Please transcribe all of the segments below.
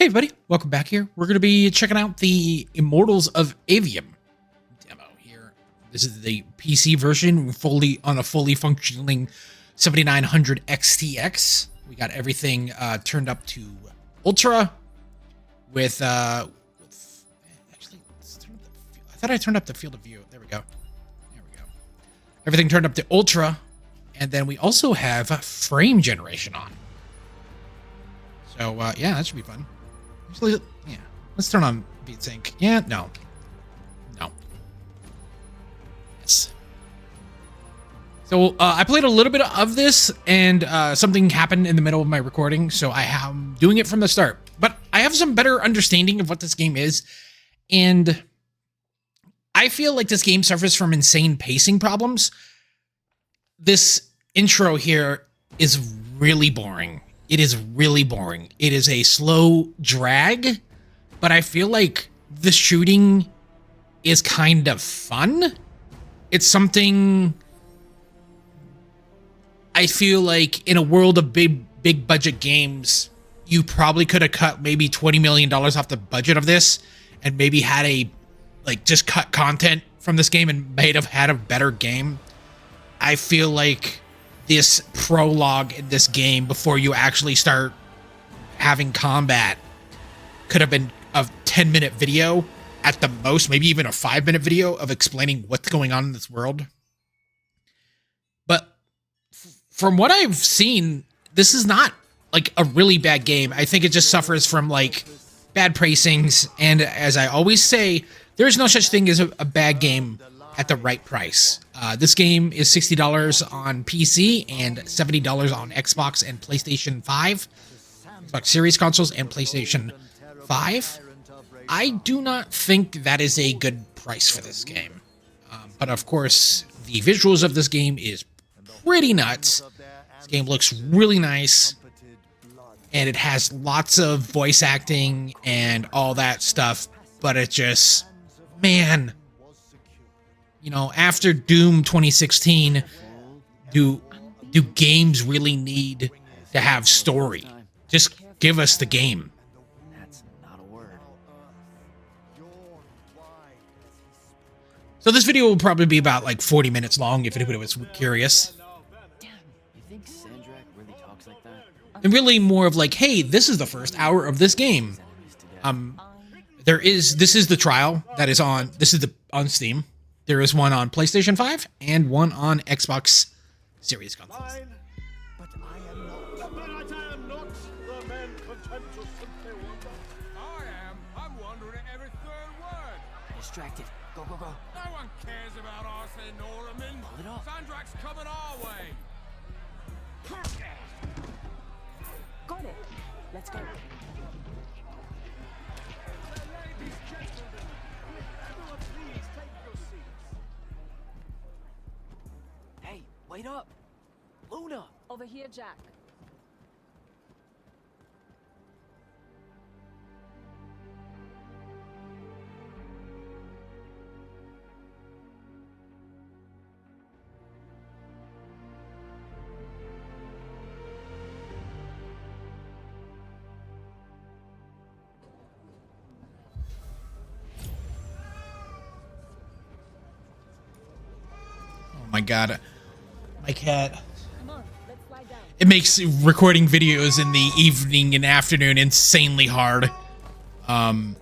Hey everybody, welcome back here. We're going to be checking out the Immortals of Aveum demo here. This is the PC version, on a fully functioning 7900 XTX. We got everything turned up to Ultra with actually, let's turn up I thought I turned up the field of view. There we go. There we go. Everything turned up to Ultra, and then we also have frame generation on. So yeah, that should be fun. Actually, yeah, let's turn on VSync. Yeah, no. Yes. So I played a little bit of this, and something happened in the middle of my recording, so I am doing it from the start. But I have some better understanding of what this game is, and I feel like this game suffers from insane pacing problems. This intro here is really boring. It is really boring. It is a slow drag, but I feel like the shooting is kind of fun. It's something I feel like in a world of big budget games, you probably could have cut maybe $20 million off the budget of this and maybe had just cut content from this game and had a better game. I feel like this prologue in this game before you actually start having combat could have been a 10-minute video at the most, maybe even a 5-minute video of explaining what's going on in this world. But from what I've seen, this is not like a really bad game. I think it just suffers from like bad pacings, and as I always say, there's no such thing as a bad game at the right price. This game is $60 on PC and $70 on Xbox and PlayStation 5, Xbox Series consoles and PlayStation 5. I do not think that is a good price for this game. But of course, the visuals of this game is pretty nuts. This game looks really nice, and it has lots of voice acting and all that stuff, but it just, man, you know, after Doom 2016, do games really need to have story? Just give us the game. That's not a word. So this video will probably be about like 40 minutes long if anybody was curious. Damn, you think Sandrak really talks like that? And really more of like, hey, this is the first hour of this game. This is the trial that is on, on Steam. There is one on PlayStation 5 and one on Xbox Series consoles. But I am not the man contemptuous simply wonder. I am. I'm wondering at every third word. Distracted. Go, go, go. No one cares about Arsene Norman. Pull it up. Sandrak's coming our way. Got it. Let's go. Ladies, gentlemen, will everyone please take your seats? Hey, wait up. Luna. Over here, Jack. Oh my god. My cat. Come on, let's slide down. It makes recording videos in the evening and afternoon insanely hard. How much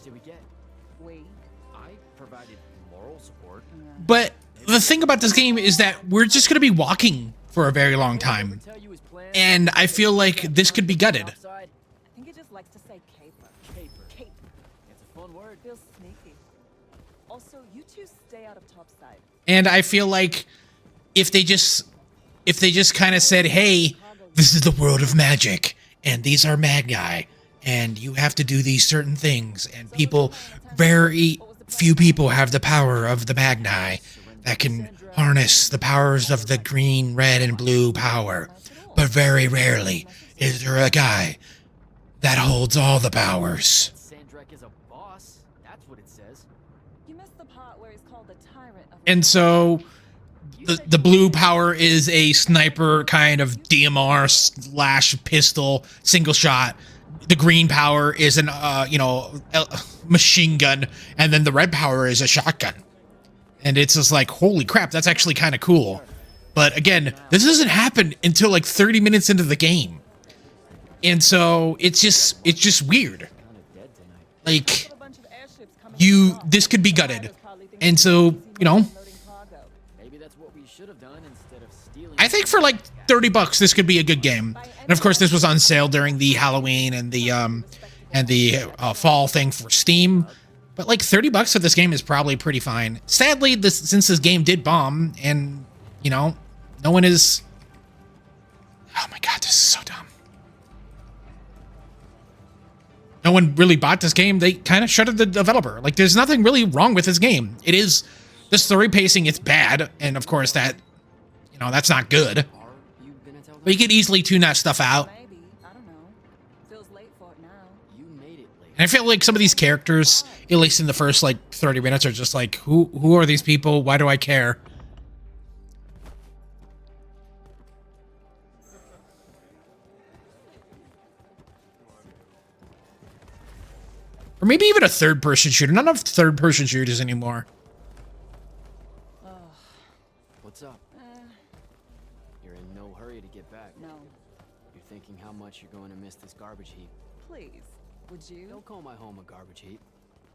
did we get? Wait. I provided moral support. But the thing about this game is that we're just going to be walking for a very long time. Tell you his plan. And I feel like this could be gutted. Outside. I think he just likes to say caper. Caper. Cape. It's a fun word. Feels sneaky. Also, you two stay out of topside. And I feel like if they just kind of said, hey, this is the world of magic, and these are Magi, and you have to do these certain things, and very few people have the power of the Magi that can harness the powers of the green, red, and blue power. But very rarely is there a guy that holds all the powers. Sandrak is a boss. That's what it says. You missed the part where he's called the tyrant of And so the blue power is a sniper kind of DMR / pistol single shot. The green power is an machine gun, and then the red power is a shotgun. And it's just like, holy crap, that's actually kind of cool. But again, this doesn't happen until like 30 minutes into the game. And so it's just weird. Like, this could be gutted. And so, Maybe that's what we should have done instead of stealing. I think for like $30 this could be a good game. And of course this was on sale during the Halloween and the fall thing for Steam. But like $30 for this game is probably pretty fine. Sadly, since this game did bomb and no one is. Oh my god, this is so dumb. No one really bought this game. They kind of shuttered the developer. Like, there's nothing really wrong with this game. It is the story pacing. It's bad, and of course that, that's not good. Are you gonna tell them? But you could easily tune that stuff out. Maybe. I don't know. Feels late for it now. You made it late. And I feel like some of these characters, at least in the first like 30 minutes, are just like, who are these people? Why do I care? Or maybe even a third-person shooter. Not enough third-person shooters anymore. What's up? You're in no hurry to get back. No. You're thinking how much you're going to miss this garbage heap. Please, would you? Don't call my home a garbage heap.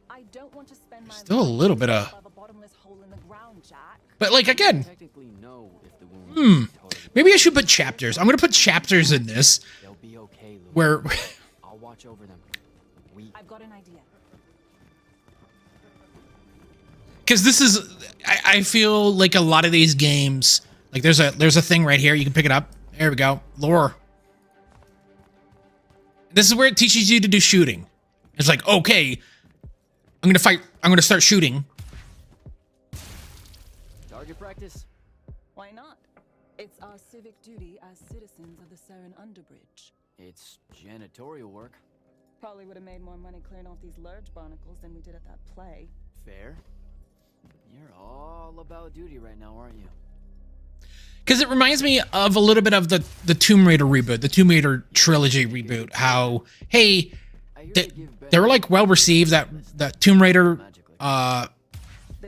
I don't want to spend my Still a little bit of. above a bottomless hole in the ground, Jack. But like again, Technically, no. If the wound is totally maybe I should put chapters. I'm gonna put chapters in this they'll be okay, Lou. where. I'll watch over them. I've got an idea. Because this is, I feel like a lot of these games, like there's a thing right here. You can pick it up. There we go. Lore. This is where it teaches you to do shooting. It's like, okay, I'm gonna fight. I'm gonna start shooting. Target practice. Why not? It's our civic duty as citizens of the Saren Underbridge. It's janitorial work. Probably would have made more money clearing off these lurge barnacles than we did at that play. Fair. You're all about duty right now, aren't you? Because it reminds me of a little bit of the Tomb Raider reboot, the Tomb Raider trilogy reboot. How, hey, they were like well received. That Tomb Raider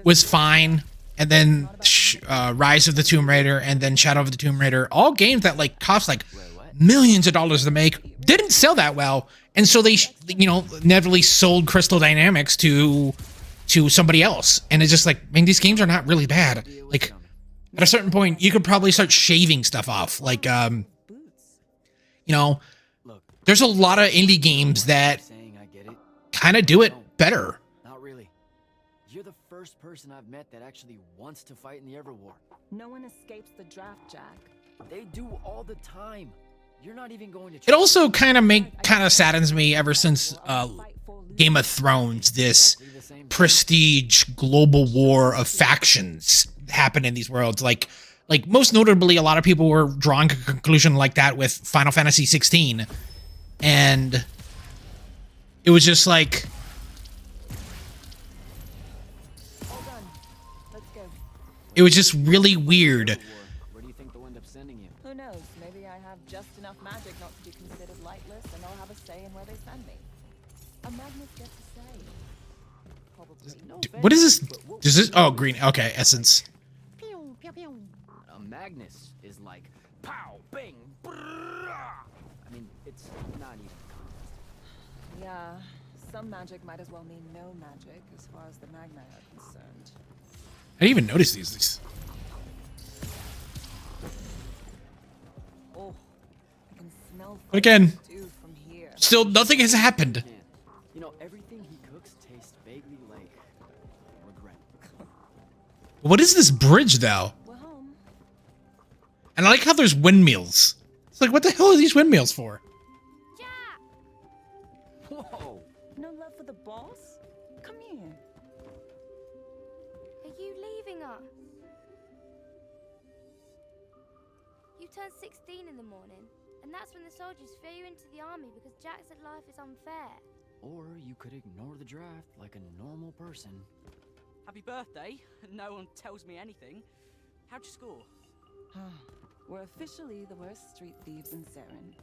was fine, and then Rise of the Tomb Raider, and then Shadow of the Tomb Raider, all games that like cost like millions of dollars to make, didn't sell that well, and so they inevitably sold Crystal Dynamics to somebody else, and it's just like, man, these games are not really bad. Like, at a certain point, you could probably start shaving stuff off. Like, there's a lot of indie games that Saying I get it. kind of do it better. Not really. You're the first person I've met that actually wants to fight in the Everwar. No one escapes the draft, Jack. They do all the time. You're not even going to. It also kind of saddens me ever since Game of Thrones, this prestige global war of factions happened in these worlds. Like most notably, a lot of people were drawing a conclusion like that with Final Fantasy 16, and it was just like, All done. Let's go. it was just really weird. Where do you think they'll end up sending you? Who knows? Maybe I have just enough magic not to be considered lightless, and I'll have a say in where they send me. A Magnus gets a say. Probably. No What is this? offense, but Is this? Oh, green. Okay, essence. a Magnus is like pow, bang, brrrr. I mean, it's not even a contest. Yeah, some magic might as well mean no magic as far as the Magni are concerned. I didn't even notice these. Oh, I can smell But again, stew from here. still nothing has happened. Man, everything he cooks tastes vaguely like regret. What is this bridge though? We're home. And I like how there's windmills. It's like, what the hell are these windmills for? Whoa! No love for the boss? Come here. Are you leaving us? You turned 16 in the morning, and that's when the soldiers threw you into the army because Jack said life is unfair. Or you could ignore the draft like a normal person. Happy birthday. No one tells me anything. How'd you score? We're officially the worst street thieves in Saren.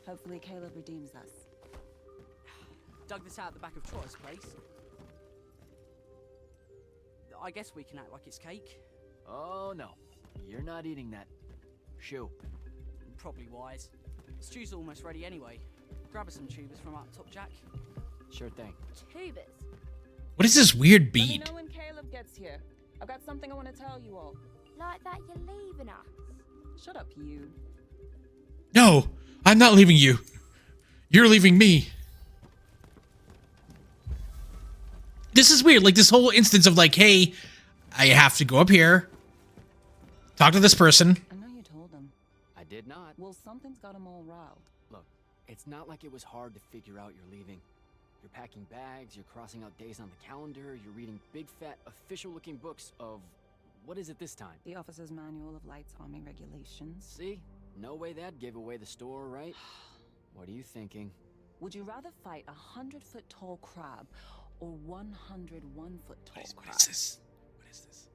Hopefully Caleb redeems us. Dug this out the back of Trotter's place. I guess we can act like it's cake. Oh no, you're not eating that. Shoo. Probably wise. Stew's almost ready anyway. Grab us some tubers from up top, Jack. Sure thing. Tubers. What is this weird Let me bead? know when Caleb gets here. I've got something I want to tell you all. Like that you're leaving us. Shut up, you. No, I'm not leaving you. You're leaving me. This is weird. Like this whole instance of like, hey, I have to go up here, talk to this person. I know you told him. I did not. Well, something's got him all riled. Look, it's not like it was hard to figure out you're leaving. You're packing bags, you're crossing out days on the calendar, you're reading big fat official-looking books of... What is it this time? The Officer's Manual of Lights Army Regulations. See? No way that gave away the store, right? What are you thinking? Would you rather fight a 100-foot tall crab or 101-foot tall crab? What is this? What is this?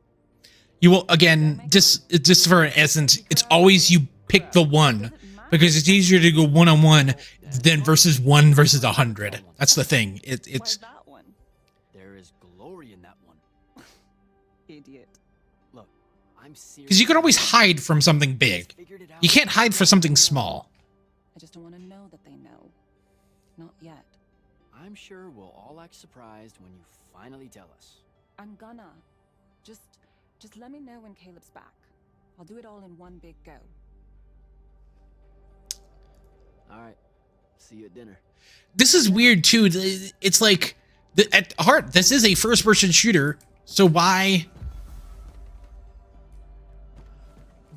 You will again. Just for an essence, it's always you pick the one because it's easier to go one-on-one than versus 100. That's the thing. It's Why that one? There is glory in that one. Idiot. Look, I'm serious. because you can always hide from something big. Figured it out. You can't hide for something small. I just don't want to know that they know. Not yet. I'm sure we'll all act surprised when you finally tell us. I'm gonna. Just let me know when Caleb's back. I'll do it all in one big go. All right. See you at dinner. This is weird too. It's like at heart, this is a first-person shooter. So why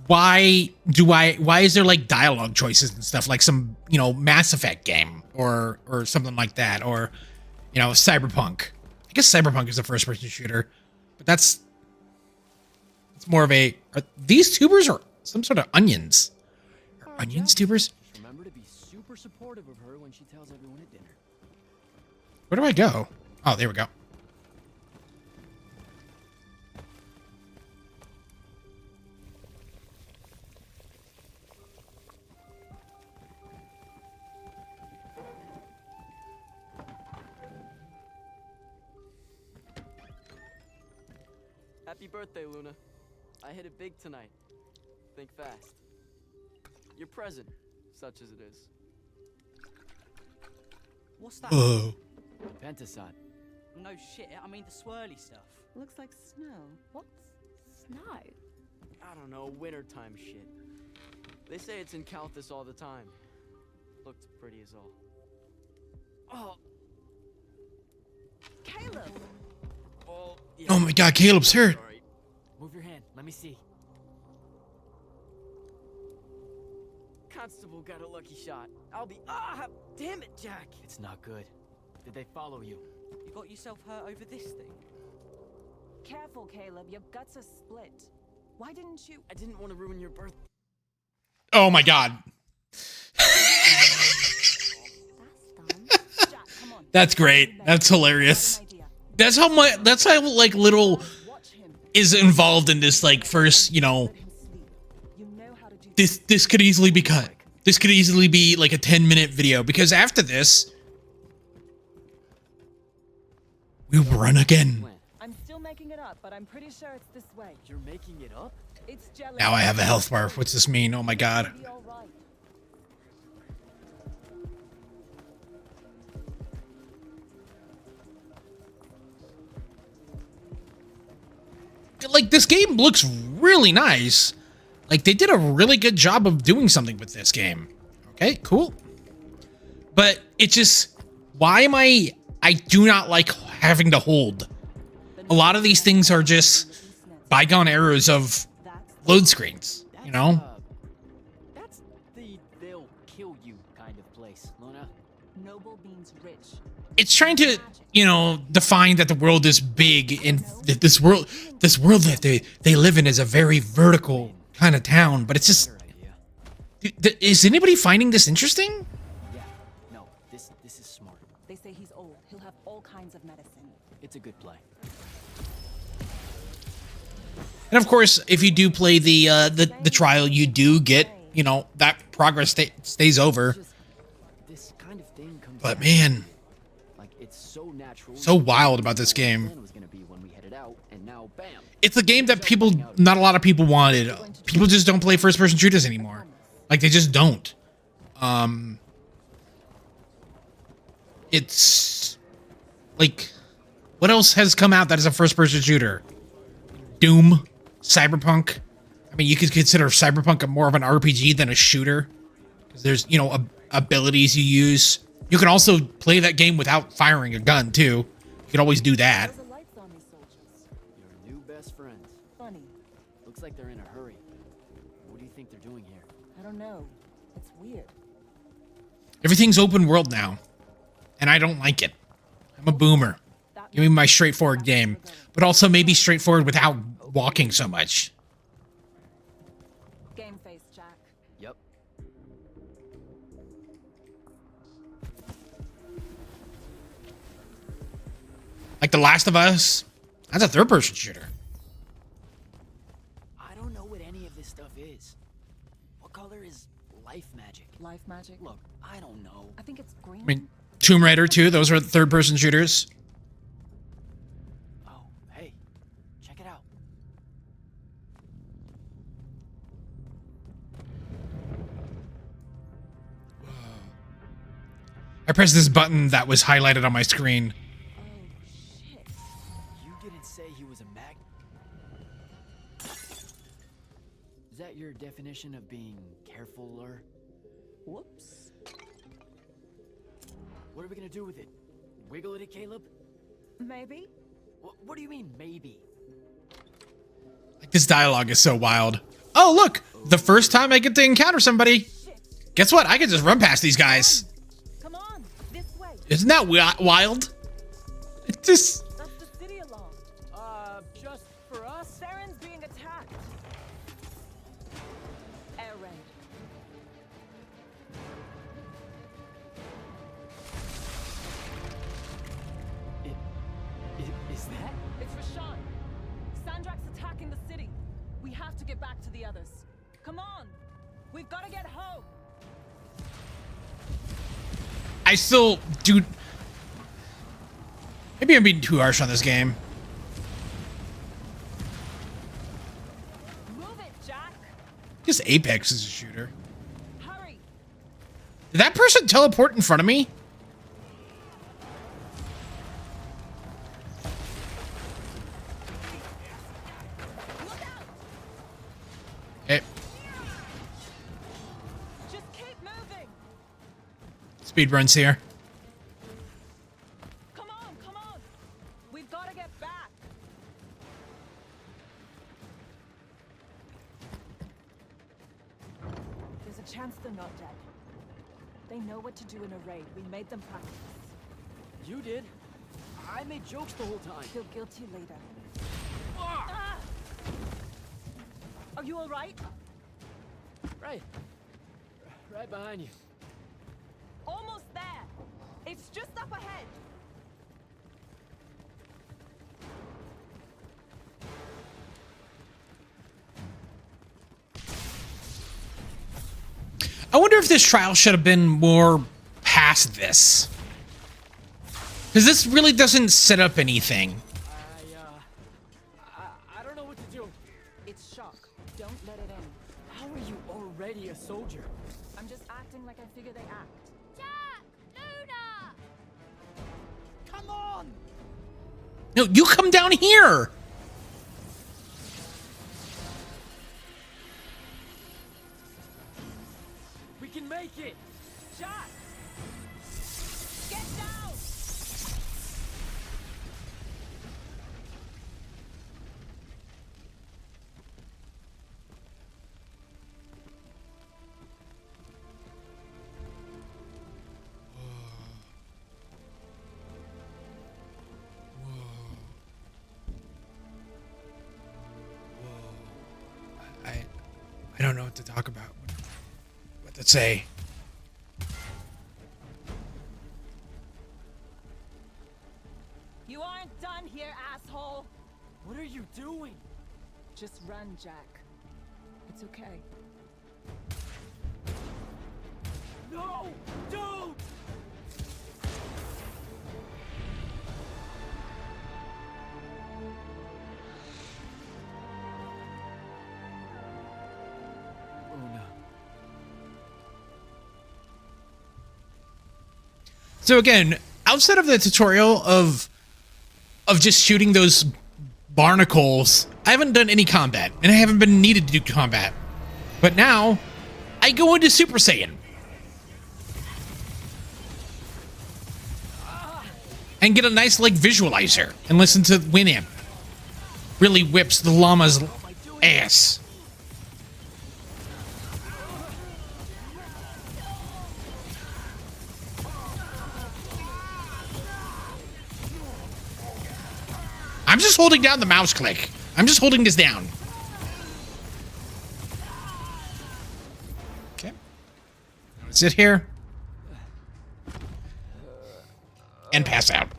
is there like dialogue choices and stuff like some, you know, Mass Effect game or something like that, or, you know, Cyberpunk? I guess Cyberpunk is a first-person shooter, but it's more of a, are these tubers or some sort of onions? Are onions tubers? Remember to be super supportive of her when she tells everyone at dinner. Where do I go? Oh, there we go. Happy birthday, Luna. I hit it big tonight. Think fast. Your present, such as it is. What's that? Whoa. Pentasod. No shit, I mean the swirly stuff. Looks like snow. What's snow? I don't know, wintertime shit. They say it's in Calthus all the time. Looked pretty as all. Oh, Caleb! yeah. Oh my God, Caleb's hurt. Sorry. Move your hand. Let me see. Constable got a lucky shot. I'll be. Damn it, Jack! It's not good. Did they follow you? You got yourself hurt over this thing? Careful, Caleb. Your guts are split. Why didn't you? I didn't want to ruin your birthday. Oh my God. That's dumb. Jack, come on. That's great. That's hilarious. That's how like little Watch him. is involved in this like first, you know, Let him sleep. You know how to do this could easily be cut. This could easily be like a 10-minute video because after this we will run again. When? I'm still making it up, but I'm pretty sure it's this way. You're making it up? It's jealous. Now I have a health bar. What's this mean? Oh my God. Be all right. Like this game looks really nice. Like they did a really good job of doing something with this game. Okay, cool. But it just, why am I do not like having to hold. A lot of these things are just bygone eras of load screens, you know? That's the they'll kill you kind of place, Luna. Noble means rich. It's trying to, you know, define that the world is big and that this world that they live in is a very vertical kind of town, but it's just, Better idea. is anybody finding this interesting? Yeah, no, this is smart. They say he's old. He'll have all kinds of medicine. It's a good play. And of course, if you do play the trial, you do get, you know, that progress stays over. Just this kind of thing comes But back. man, Like it's so natural. so wild about this game. Was gonna be when we headed out, and now bam. It's a game that not a lot of people wanted. People just don't play first-person shooters anymore. Like, they just don't. It's like, what else has come out that is a first-person shooter? Doom, Cyberpunk. I mean, you could consider Cyberpunk more of an RPG than a shooter, because there's, you know, abilities you use. You can also play that game without firing a gun too. You can always do that. There's a lights on these soldiers. Your new best friends. Funny. Looks like they're in a hurry. What do you think they're doing here? I don't know. It's weird. Everything's open world now, and I don't like it. I'm a boomer. Give me my straightforward game, but also maybe straightforward without walking so much. Game face, Jack. Yep. Like The Last of Us, that's a third-person shooter. I don't know what any of this stuff is. What color is life magic? Life magic. Look, I don't know. I think it's green. I mean, Tomb Raider too, those are third-person shooters. Oh, hey, check it out. I pressed this button that was highlighted on my screen. Oh shit. You didn't say he was a mag. Is that your definition of being carefuler? Whoops. What are we gonna do with it? Wiggle it at Caleb? Maybe. What do you mean, maybe? Like, this dialogue is so wild. Oh, look! The first time I get to encounter somebody, guess what? I can just run past these guys. Come on. This way. Isn't that wild? It just... That's the city alarm. Just for us? Saren's being attacked. Air raid. Is that? It's Rashawn. Sandrak's attacking the city. We have to get back to the others. Come on. We've got to get home. I still... Dude... Maybe I'm being too harsh on this game. Move it, Jack. Just Apex is a shooter. Hurry. Did that person teleport in front of me? Look out. Okay, Just keep moving. speed runs here. Come on, come on. We've got to get back. There's a chance they're not dead. They know what to do in a raid. We made them practice. You did. I made jokes the whole time. Feel guilty later. Ah! Are you all right? Right. Right behind you. Almost there. It's just up ahead. I wonder if this trial should have been more past this. Because this really doesn't set up anything. I don't know what to do. It's shock. Don't let it in. How are you already a soldier? I'm just acting like I figure they act. Jack! Luna! Come on! No, you come down here. We can make it! Jack! Get down! I don't know what to talk about. What to say. You aren't done here, asshole. What are you doing? Just run, Jack. It's okay. No! Don't! Oh no. So again, outside of the tutorial of just shooting those barnacles, I haven't done any combat, and I haven't been needed to do combat. But now, I go into Super Saiyan. And get a nice, like, visualizer, and listen to Winamp. Really whips the llama's ass. I'm just holding down the mouse click. I'm just holding this down. Okay. I'm gonna sit here. And pass out.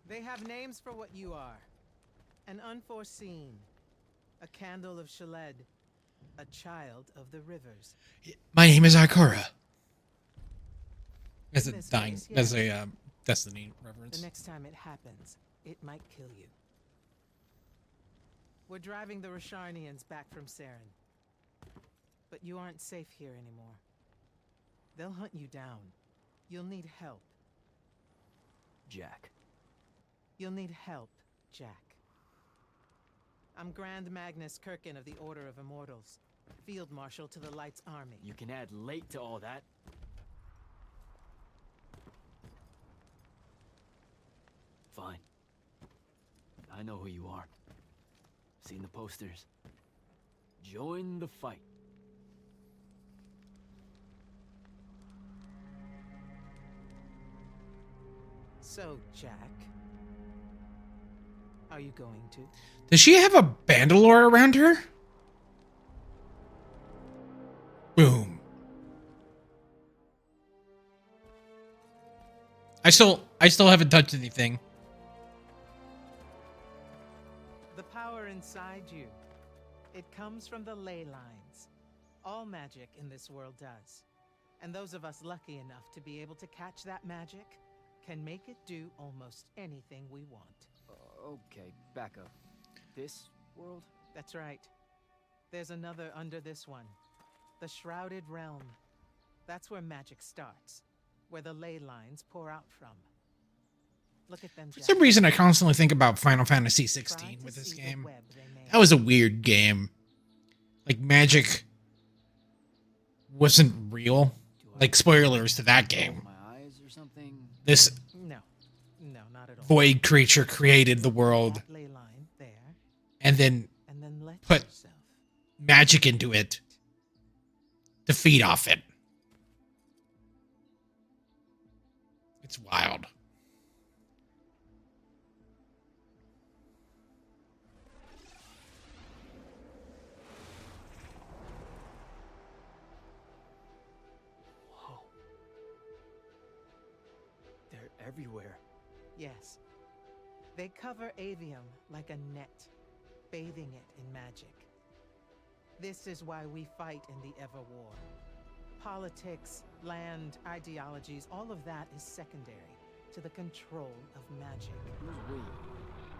They have names for what you are. An unforeseen. A candle of Shaled. A child of the rivers. My name is Akura. That's a In this dying. case, That's yes. a Destiny reference. The next time it happens, it might kill you. We're driving the Rasharnians back from Saren. But you aren't safe here anymore. They'll hunt you down. You'll need help. Jack. You'll need help, Jack. I'm Grand Magnus Kirkin of the Order of Immortals, Field Marshal to the Light's Army. You can add late to all that. Fine. I know who you are. Seen the posters. Join the fight. So, Jack, are you going to? Does she have a Bandalore around her? Boom. I still haven't touched anything. The power inside you, it comes from the ley lines. All magic in this world does. And those of us lucky enough to be able to catch that magic can make it do almost anything we want. Okay, back up. This world? That's right. There's another under this one. The Shrouded Realm. That's where magic starts. Where the ley lines pour out from. Look at them. For some reason, I constantly think about Final Fantasy 16 with this game. That was a weird game. Like, magic wasn't real. Like, spoilers to that game. My eyes or something? This No, not at all. void creature created the world That ley line there, and then and then let put yourself. magic into it to feed off it. It's wild. Whoa. They're everywhere. Yes. They cover Aveum like a net, bathing it in magic. This is why we fight in the Everwar. Politics, land, ideologies, all of that is secondary to the control of magic. Who's we?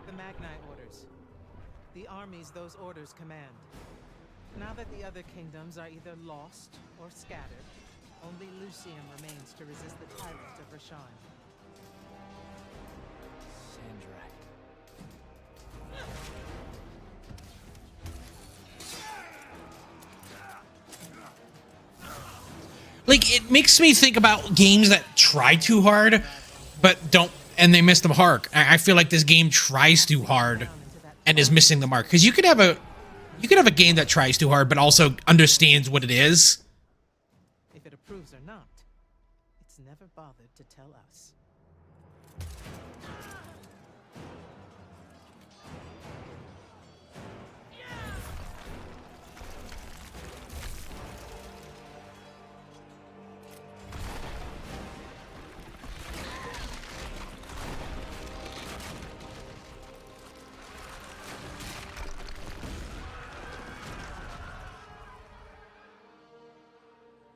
The Magnite orders. The armies those orders command. Now that the other kingdoms are either lost or scattered, Only Lucium remains to resist the tyrant of Rasharn. Sandrak. Like, it makes me think about games that try too hard, but don't, and they miss the mark. I feel like this game tries too hard and is missing the mark. Because you could have a game that tries too hard, but also understands what it is. If it approves or not, it's never bothered to tell us.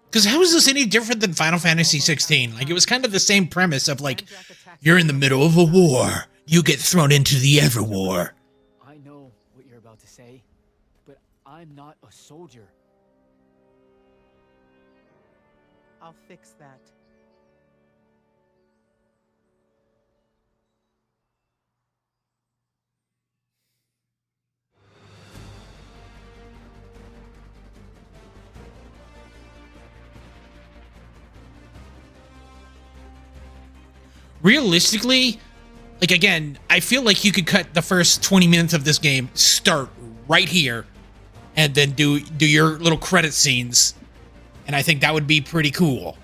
Because how is this any different than Final Fantasy 16? Like, it was kind of the same premise of, like, you're in the middle of a war. You get thrown into the Everwar. I know what you're about to say, but I'm not a soldier. I'll fix that. Realistically, like, again, I feel like you could cut the first 20 minutes of this game, start right here, and then do your little credit scenes. And I think that would be pretty cool.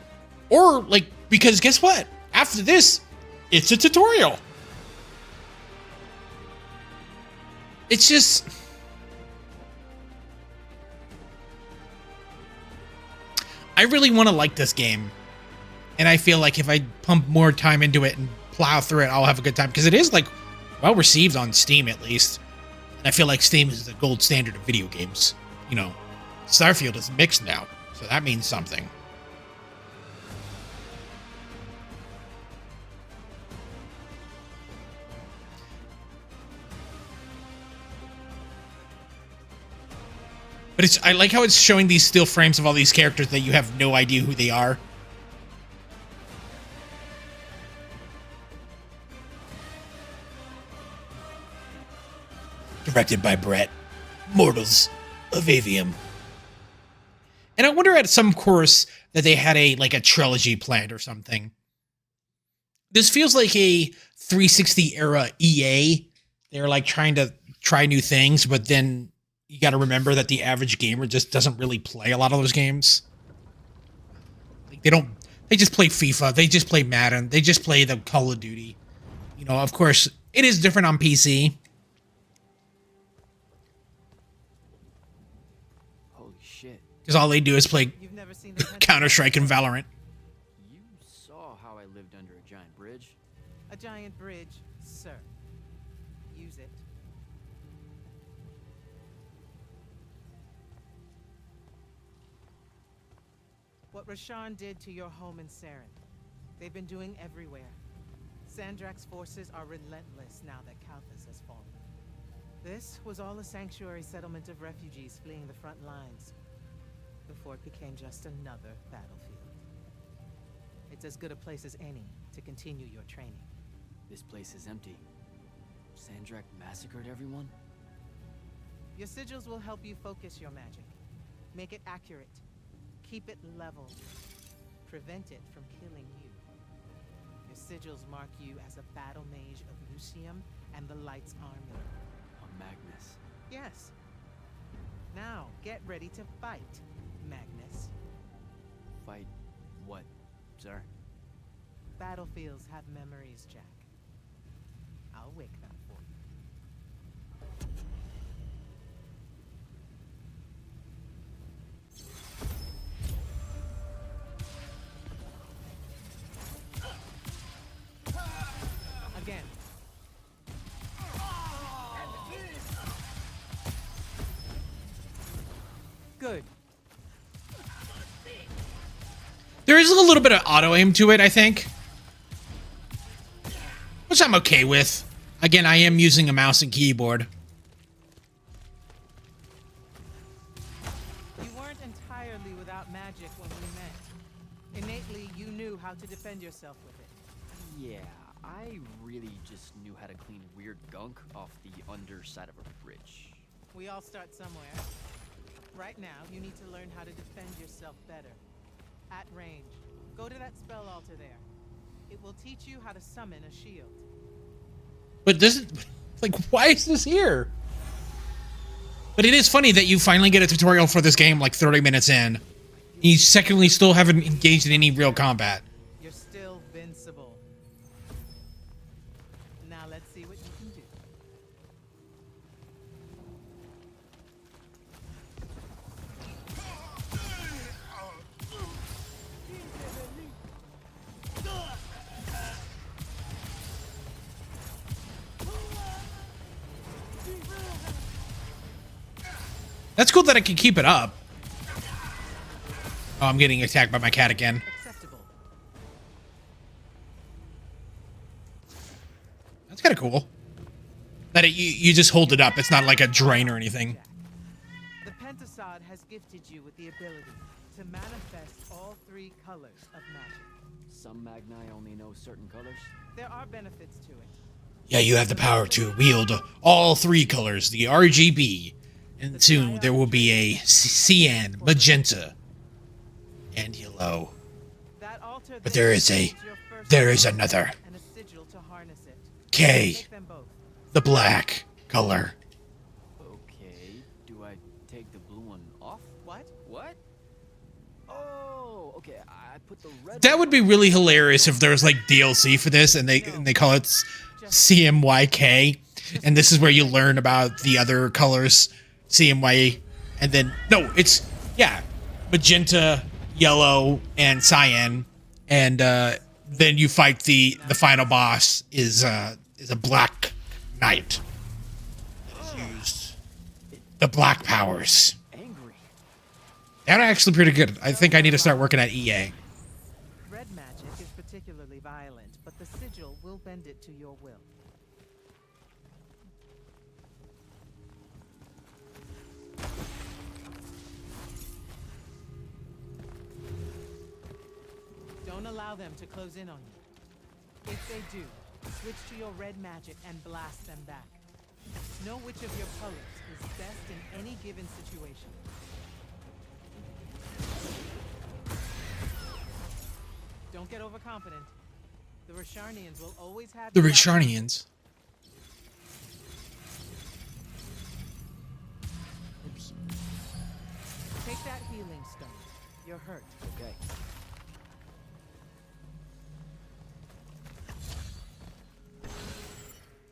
Or, like, because guess what? After this, it's a tutorial. It's just... I really want to like this game. And I feel like if I pump more time into it and plow through it, I'll have a good time. Because it is, like, well received on Steam, at least. And I feel like Steam is the gold standard of video games. You know, Starfield is mixed now. So that means something. But I like how it's showing these still frames of all these characters that you have no idea who they are. Directed by Brett. Immortals of Aveum. And I wonder at some course that they had a trilogy planned or something. This feels like a 360 era EA. They're like trying to try new things, but then you got to remember that the average gamer just doesn't really play a lot of those games. Like they just play FIFA, they just play Madden, they just play the Call of Duty. You know, of course, it is different on PC. Because all they do is play Counter-Strike and Valorant. You saw how I lived under a giant bridge. A giant bridge, sir. Use it. What Rasharn did to your home in Saren, they've been doing everywhere. Sandrak's forces are relentless now that Kalthus has fallen. This was all a sanctuary settlement of refugees fleeing the front lines, before it became just another battlefield. It's as good a place as any to continue your training. This place is empty. Sandrak massacred everyone? Your sigils will help you focus your magic. Make it accurate. Keep it level. Prevent it from killing you. Your sigils mark you as a battle mage of Lucium and the Light's army. A Magnus. Yes. Now, get ready to fight, Magnus. Fight what, sir? Battlefields have memories, Jack. I'll wake them for you. Again. Good. There is a little bit of auto-aim to it, I think. Which I'm okay with. Again, I am using a mouse and keyboard. You weren't entirely without magic when we met. how to defend yourself with it. Yeah, I really just knew how to clean weird gunk off the underside of a bridge. We all start somewhere. Right now, you need to learn how to defend yourself better. At range, go to that spell altar there. It will teach you how to summon a shield. But this is like, why is this here? But it is funny that you finally get a tutorial for this game like 30 minutes in. You secondly still haven't engaged in any real combat. You're still vincible. Now let's see what you can do. That's cool that I can keep it up. Oh, I'm getting attacked by my cat again. Acceptable. That's kind of cool. That you just hold it up. It's not like a drain or anything. The Pentasod has gifted you with the ability to manifest all 3 colors of magic. Some Magni only know certain colors. There are benefits to it. Yeah, you have the power to wield all 3 colors, the RGB. And soon there will be a cyan, magenta, and yellow. That altar But there is another. and a sigil to harness it. K, Take them both. the black color. Okay, do I take the blue one off? What? What? Oh, okay, I put the red That one would be really hilarious if there was like DLC for this and they call it CMYK, and this is where you learn about the other colors, CMY, and then no, it's magenta, yellow, and cyan, and then you fight the final boss is a black knight. Used the black powers. angry. They're actually pretty good. I think I need to start working at EA. Red magic is particularly violent, but the sigil will bend it to your will. Don't allow them to close in on you. If they do, switch to your red magic and blast them back. Know which of your colors is best in any given situation. Don't get overconfident. The Risharnians will always have The you out. Risharnians. Take that healing stone. You're hurt. Okay.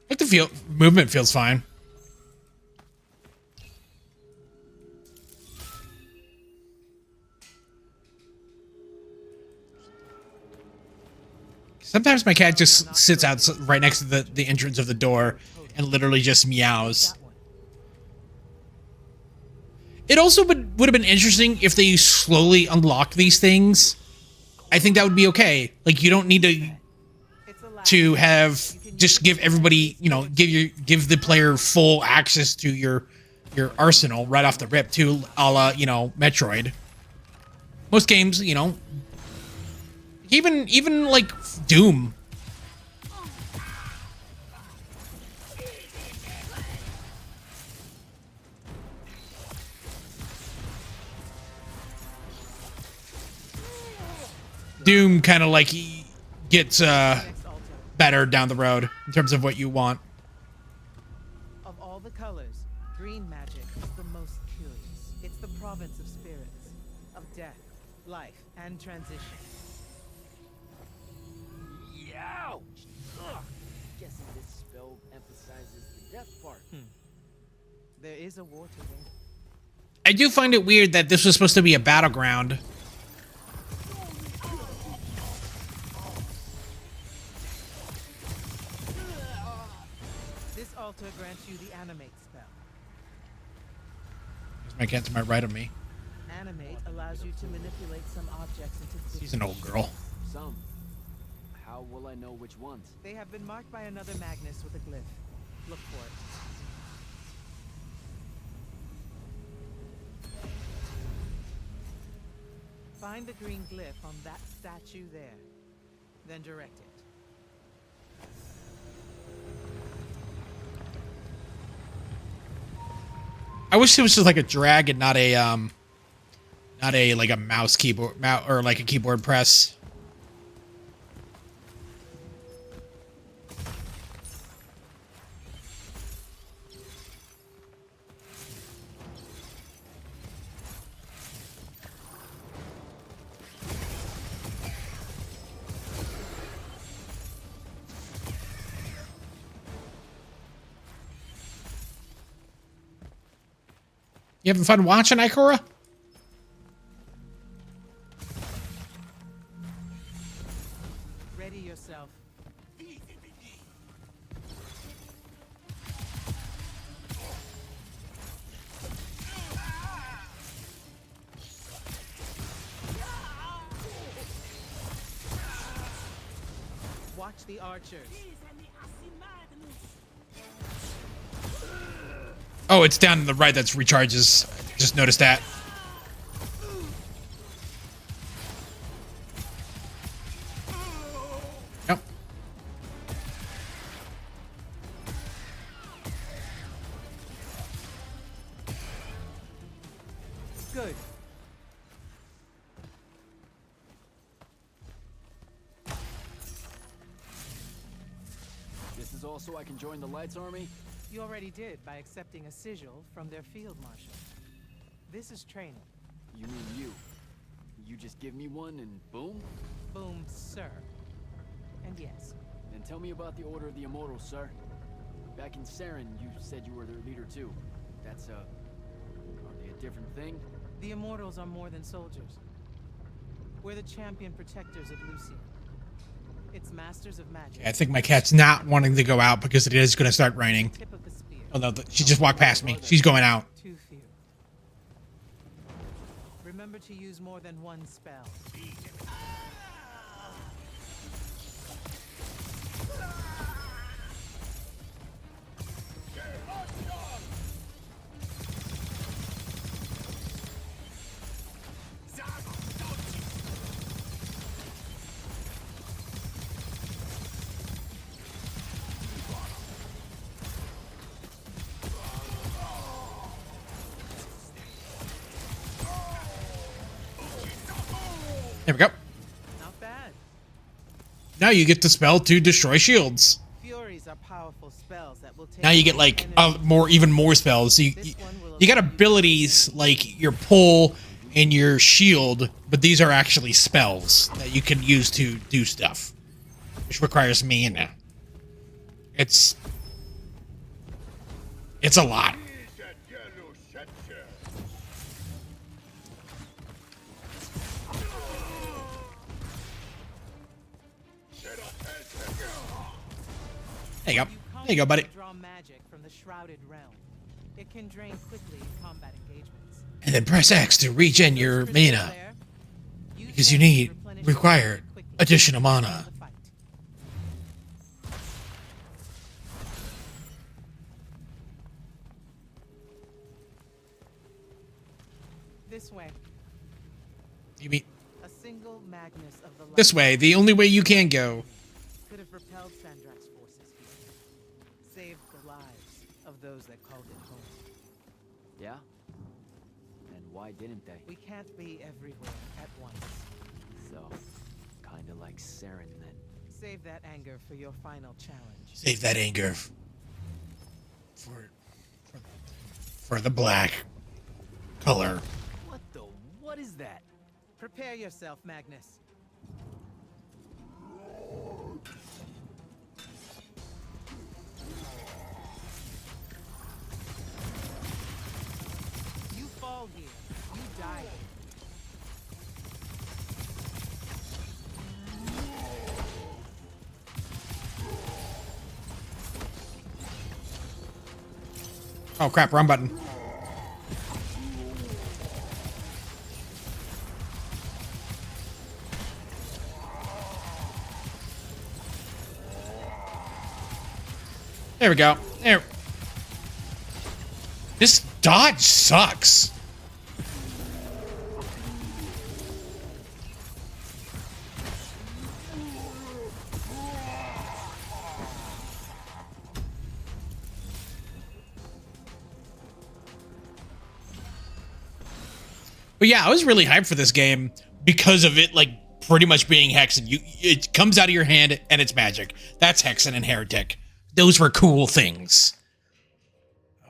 Like the movement feels fine. Sometimes my cat just sits out right next to the entrance of the door and literally just meows. That one. It also would have been interesting if they slowly unlock these things. I think that would be okay. Like, you don't need It's allowed. to have just give everybody, give the player full access to your arsenal right off the rip, to a la, Metroid. Most games, even like Doom. Doom kind of like he gets Next altar. better down the road in terms of what you want. Of all the colors, green magic is the most curious. It's the province of spirits, of death, life, and transition. Ouch! Ugh. Guessing this spell emphasizes the death part. There is a war to win. I do find it weird that this was supposed to be a battleground. This altar grants you the animate spell. My cat to my right of me. Animate allows you to manipulate some objects into She's an old girl. Some. How will I know which ones? They have been marked by another Magnus with a glyph. Look for it. Find the green glyph on that statue there. Then direct it. I wish it was just like a drag and not a like a mouse keyboard or like a keyboard press. You having fun watching, Ikora? Ready yourself. Watch the archers. Oh, it's down to the right that's recharges. Just noticed that. Yep. Good. This is also I can join the Lights Army? You already did by accepting a sigil from their field marshal. This is training. You mean you? You just give me one and boom? Boom, sir. And yes, Then tell me about the Order of the Immortals, sir. Back in Saren, you said you were their leader too. That's are they a different thing? the Immortals are more than soldiers. We're the champion protectors of Lucian. It's masters of magic. I think my cat's not wanting to go out because it is going to start raining. Tip of the spear. Oh no, she just walked past me. She's going out. Too few. Remember to use more than one spell. There we go. Not bad. Now you get the spell to destroy shields. Furies are powerful spells that will take. Now you get like even more spells. So you got abilities like your pull and your shield, but these are actually spells that you can use to do stuff, which requires mana. It's a lot. There you go. There you go, buddy. Draw magic from the shrouded realm. It can drain quickly in combat engagements. And then press X to regen your mana, because you require additional mana. This way. You mean A single Magnus of the this way? The only way you can go. could have repelled Sandrak's forces here. Saved the lives of those that called it home. Yeah? And why didn't they? We can't be everywhere at once. So, kinda like Saren then. Save that anger for your final challenge. Save that anger for the black color. What is that? Prepare yourself, Magnus. You fall here. You die here. Oh crap, wrong button. There we go. There. This dodge sucks. But yeah, I was really hyped for this game because of it, like, pretty much being Hexen. It comes out of your hand and it's magic. That's Hexen and Heretic. Those were cool things.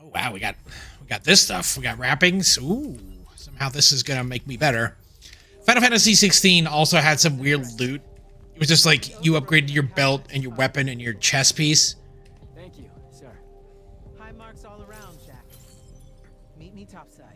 Oh wow, we got this stuff. We got wrappings. Ooh, somehow this is gonna make me better. Final Fantasy 16 also had some weird loot. It was just like you upgraded your belt and your weapon and your chest piece. Thank you, sir. High marks all around, Jack. Meet me topside.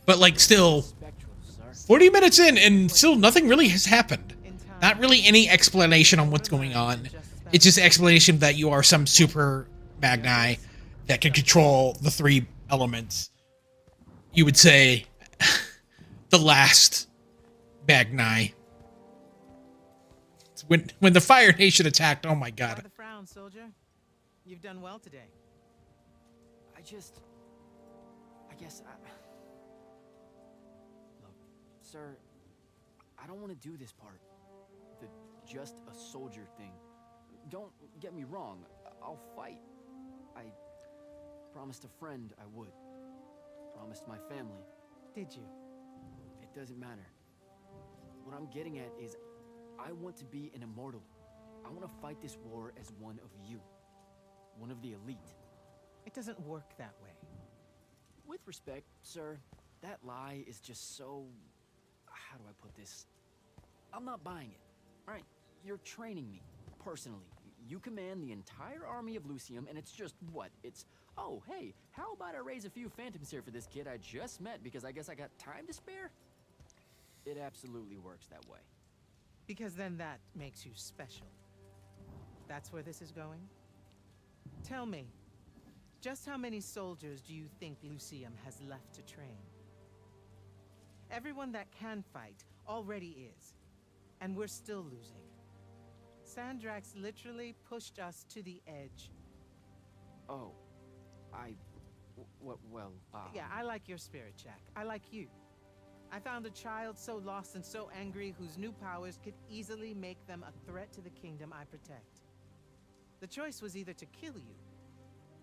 But like still, Spectral, sir. 40 minutes in and still nothing really has happened. Not really any explanation on what's going on. It's just explanation that you are some super Magni that can control the 3 elements. You would say the last Magni. When the Fire Nation attacked, oh my Why god. the frown, soldier? You've done well today. I guess Look, sir, I don't want to do this part. The just a soldier thing. Don't get me wrong. I'll fight. I promised a friend I would. Promised my family. Did you? It doesn't matter. What I'm getting at is I want to be an immortal. I want to fight this war as one of you. One of the elite. It doesn't work that way. With respect, sir, that lie is just so... How do I put this? I'm not buying it. Right? You're training me, personally. You command the entire army of Lucium, and it's just what? It's, oh, hey, how about I raise a few phantoms here for this kid I just met because I guess I got time to spare? It absolutely works that way. Because then that makes you special. That's where this is going? Tell me, just how many soldiers do you think Lucium has left to train? Everyone that can fight already is, and we're still losing. Sandrax literally pushed us to the edge. Oh, well, Yeah, I like your spirit, Jack. I like you. I found a child so lost and so angry whose new powers could easily make them a threat to the kingdom I protect. The choice was either to kill you,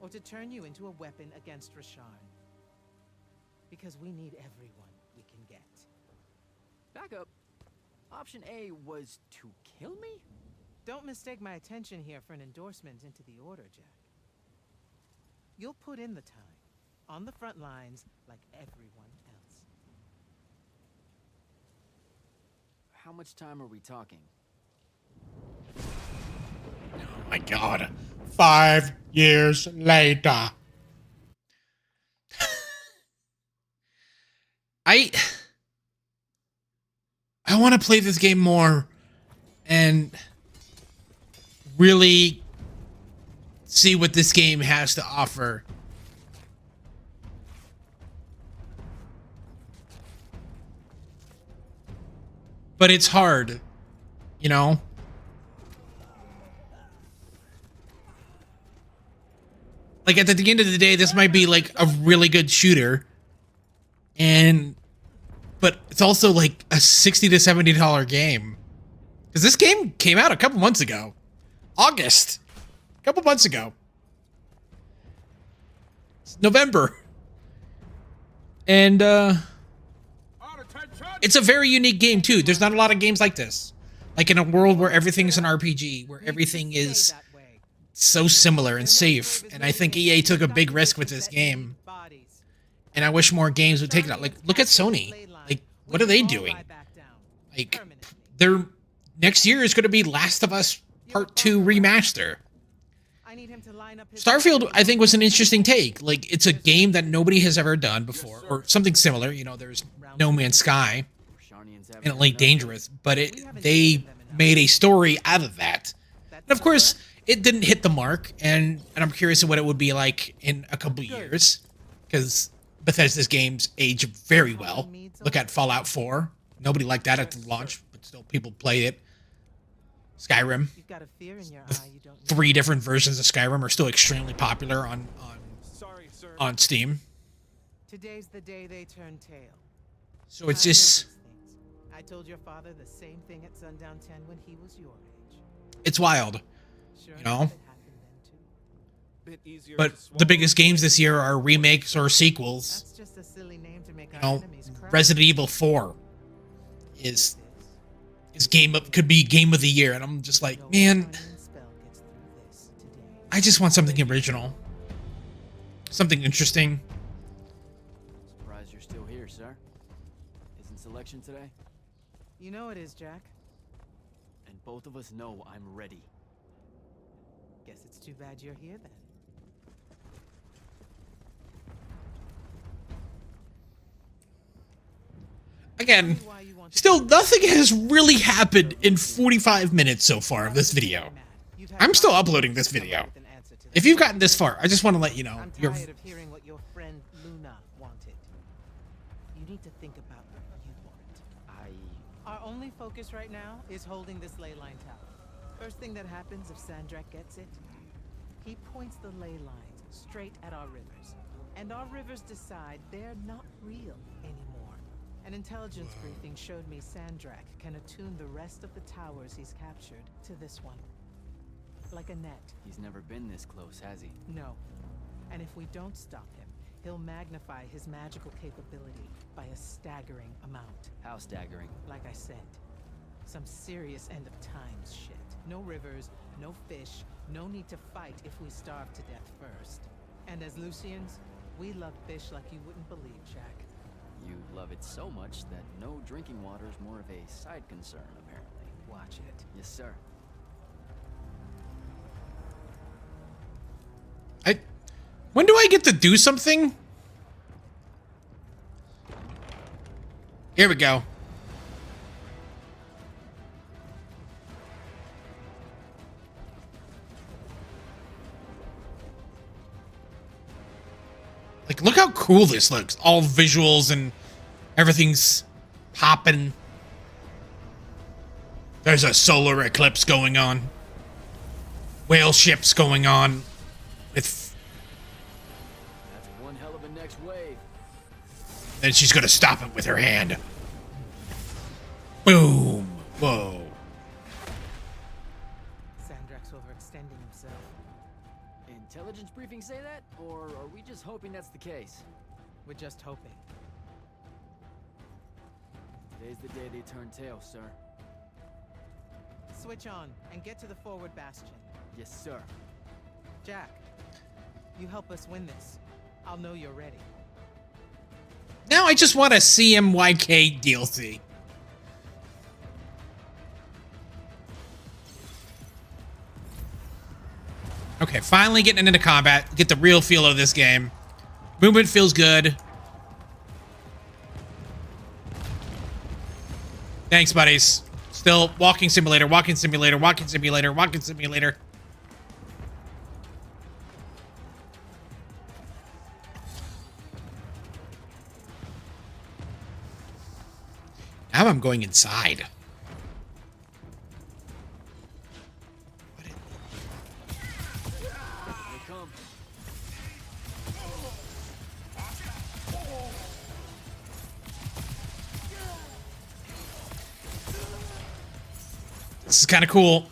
or to turn you into a weapon against Rasharn. Because we need everyone we can get. Back up. Option A was to kill me? Don't mistake my attention here for an endorsement into the Order, Jack. You'll put in the time, on the front lines, like everyone else. How much time are we talking? Oh my god. 5 years later. I want to play this game more and really see what this game has to offer. But it's hard, you know? Like, at the end of the day, this might be, like, a really good shooter. But it's also, like, a $60 to $70 game. Because this game came out a couple months ago. August. A couple months ago. It's November. And, it's a very unique game, too. There's not a lot of games like this. Like, in a world where everything's an RPG, where everything is so similar and safe. And I think EA took a big risk with this game. And I wish more games would take it out. Like, look at Sony. Like, what are they doing? Like, their next year is going to be Last of Us Part 2 Remaster. Starfield, I think, was an interesting take. Like, it's a game that nobody has ever done before. Or something similar. You know, there's No Man's Sky and Elite Dangerous. But they made a story out of that. And, of course, it didn't hit the mark. And I'm curious what it would be like in a couple years. Because Bethesda's games age very well. Look at Fallout 4. Nobody liked that at the launch, but still people played it. Skyrim. The 3 different versions of Skyrim are still extremely popular on Steam. Today's the day they turn tail. So it's just... I told your father the same thing at Sundown 10 when he was your age. It's wild. You know? bit easier But to swallow. the biggest games this year are remakes or sequels. That's just a silly name to make You our know, enemies cry. Resident Evil 4 is could be game of the year, and I'm just like, No man, Italian spell gets through this today. I just want something original, something interesting. Surprised you're still here, sir. Isn't selection today? You know it is, Jack. And both of us know I'm ready. Guess it's too bad you're here then. Again, still nothing has really happened in 45 minutes so far of this video. I'm still uploading this video. If you've gotten this far, I just want to let you know. I'm You're, tired of hearing what your friend Luna wanted. You need to think about what you want. Our only focus right now is holding this ley line tower. First thing that happens if Sandrak gets it, he points the ley lines straight at our rivers. And our rivers decide they're not real anymore. An intelligence briefing showed me Sandrak can attune the rest of the towers he's captured to this one. Like a net. He's never been this close, has he? No. And if we don't stop him, he'll magnify his magical capability by a staggering amount. How staggering? Like I said, some serious end of times shit. No rivers, no fish, no need to fight if we starve to death first. And as Lucians, we love fish like you wouldn't believe, Jack. You love it so much that no drinking water is more of a side concern, apparently. Watch it. Yes, sir. when do I get to do something? Here we go. Like, look how cool this looks. All visuals and everything's popping. There's a solar eclipse going on. Whale ships going on. With... That's one hell of a next wave. Then she's gonna stop it with her hand. Boom. Whoa. Sandrak's overextending himself. Intelligence briefing say that? Or are we just hoping that's the case? We're just hoping. Today's the day they turn tail, sir. Switch on and get to the forward bastion. Yes, sir. Jack, you help us win this. I'll know you're ready. Now I just want a CMYK DLC. Okay, finally getting into combat. Get the real feel of this game. Movement feels good. Thanks, buddies. Still walking simulator, walking simulator, walking simulator, walking simulator. Now I'm going inside. Here they come. This is kind of cool.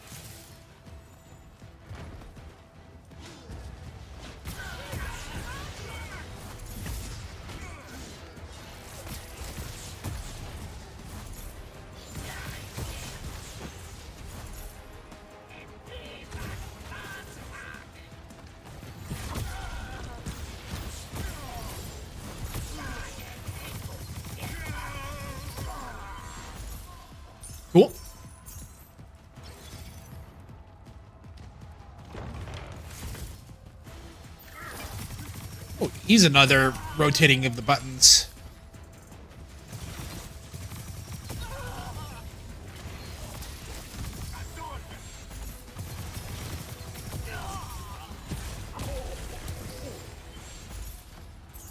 Cool. Oh, he's another rotating of the buttons.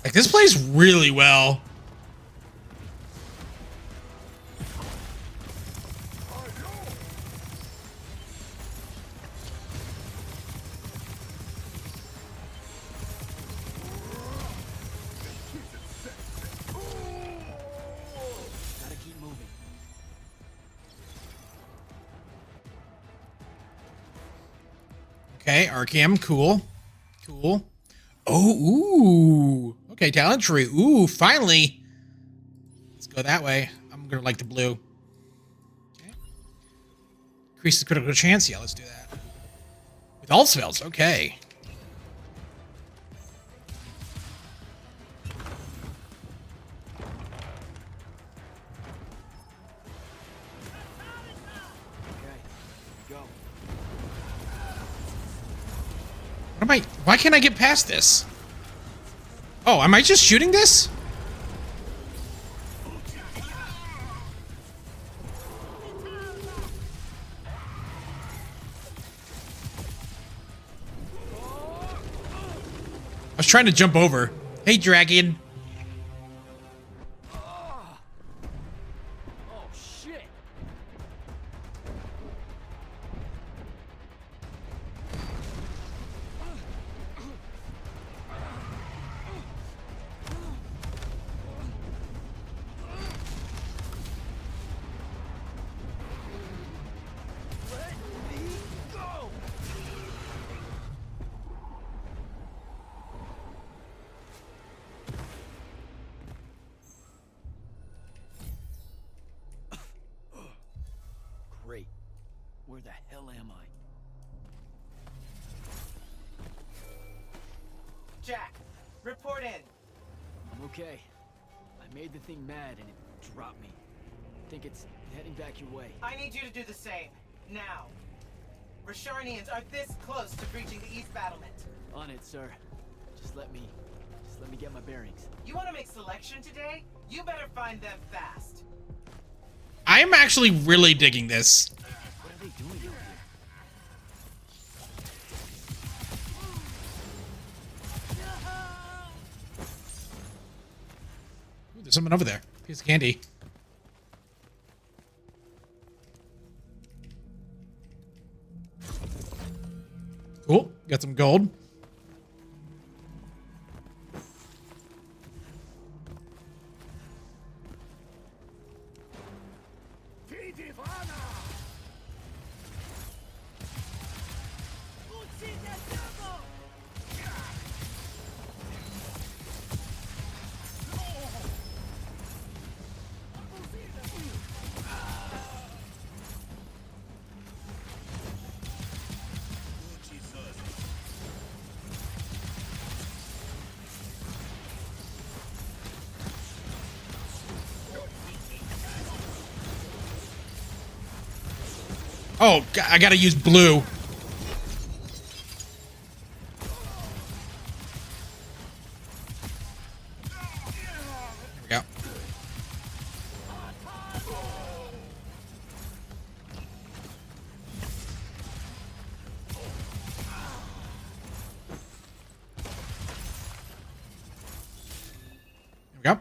Like, this plays really well. Gotta keep moving. Okay, Arkham, cool. Cool. Oh, ooh. Okay, talent tree. Ooh, finally. Let's go that way. I'm gonna like the blue. Okay. Increase the critical chance. Yeah, let's do that. With all spells. Okay. What am I? Why can't I get past this? Oh, am I just shooting this? I was trying to jump over. Hey, dragon. Oh shit! Great. Where the hell am I? Jack, report in. I'm okay. I made the thing mad and it dropped me. Think it's heading back your way. I need you to do the same. Now. Rasharnians are this close to breaching the East battlement. On it, sir. Just let me get my bearings. You want to make selection today? You better find them fast. I'm actually really digging this. What are they doing out here? Ooh, there's someone over there. Piece of candy. Cool. Got some gold. Oh, I gotta use blue. There we go. There we go.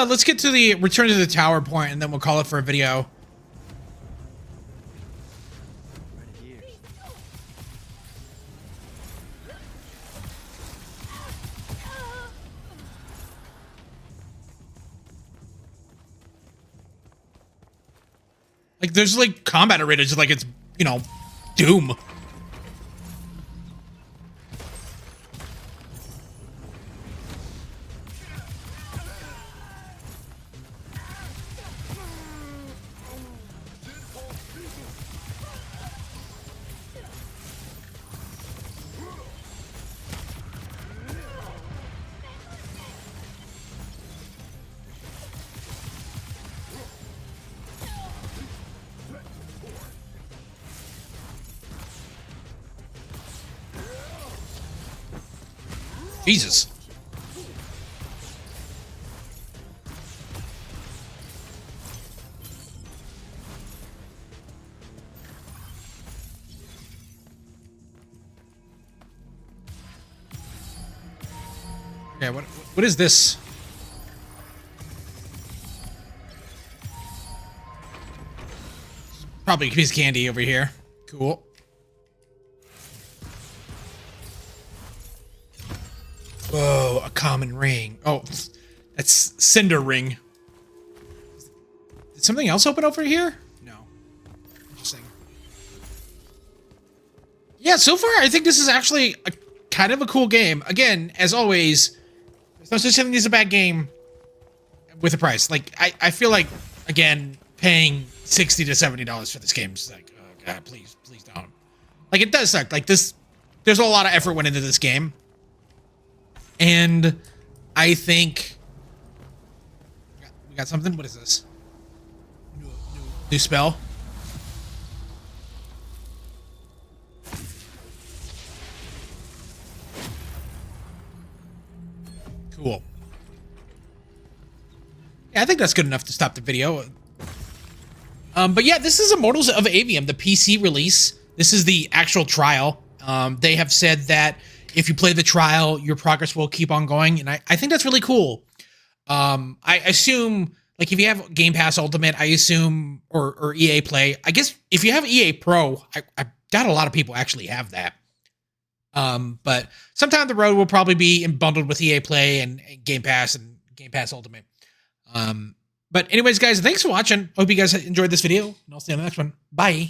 Let's get to the return to the tower point and then we'll call it for a video. Right here. Like there's like combat arenas like it's, you know, Doom. Jesus. Yeah, what is this? Probably a piece of candy over here. Cool. Whoa, a common ring. Oh, that's Cinder Ring. Did something else open over here? No. Interesting. Yeah, so far I think this is actually a kind of a cool game. Again, as always, there's no such thing as a bad game with a price. Like, I feel like, again, paying $60 to $70 for this game is like, oh god, please don't. Like, it does suck. Like, there's a lot of effort went into this game. And I think we got something. What is this? New spell. Cool. Yeah, I think that's good enough to stop the video. But yeah, this is Immortals of Aveum, the PC release. This is the actual trial. They have said that if you play the trial, your progress will keep on going, and I think that's really cool. I assume, like, if you have Game Pass Ultimate, I assume, or EA Play, I guess if you have EA Pro, I doubt a lot of people actually have that. But sometime the road will probably be bundled with EA Play and Game Pass Ultimate. But anyways, guys, thanks for watching. Hope you guys enjoyed this video, and I'll see you on the next one. Bye.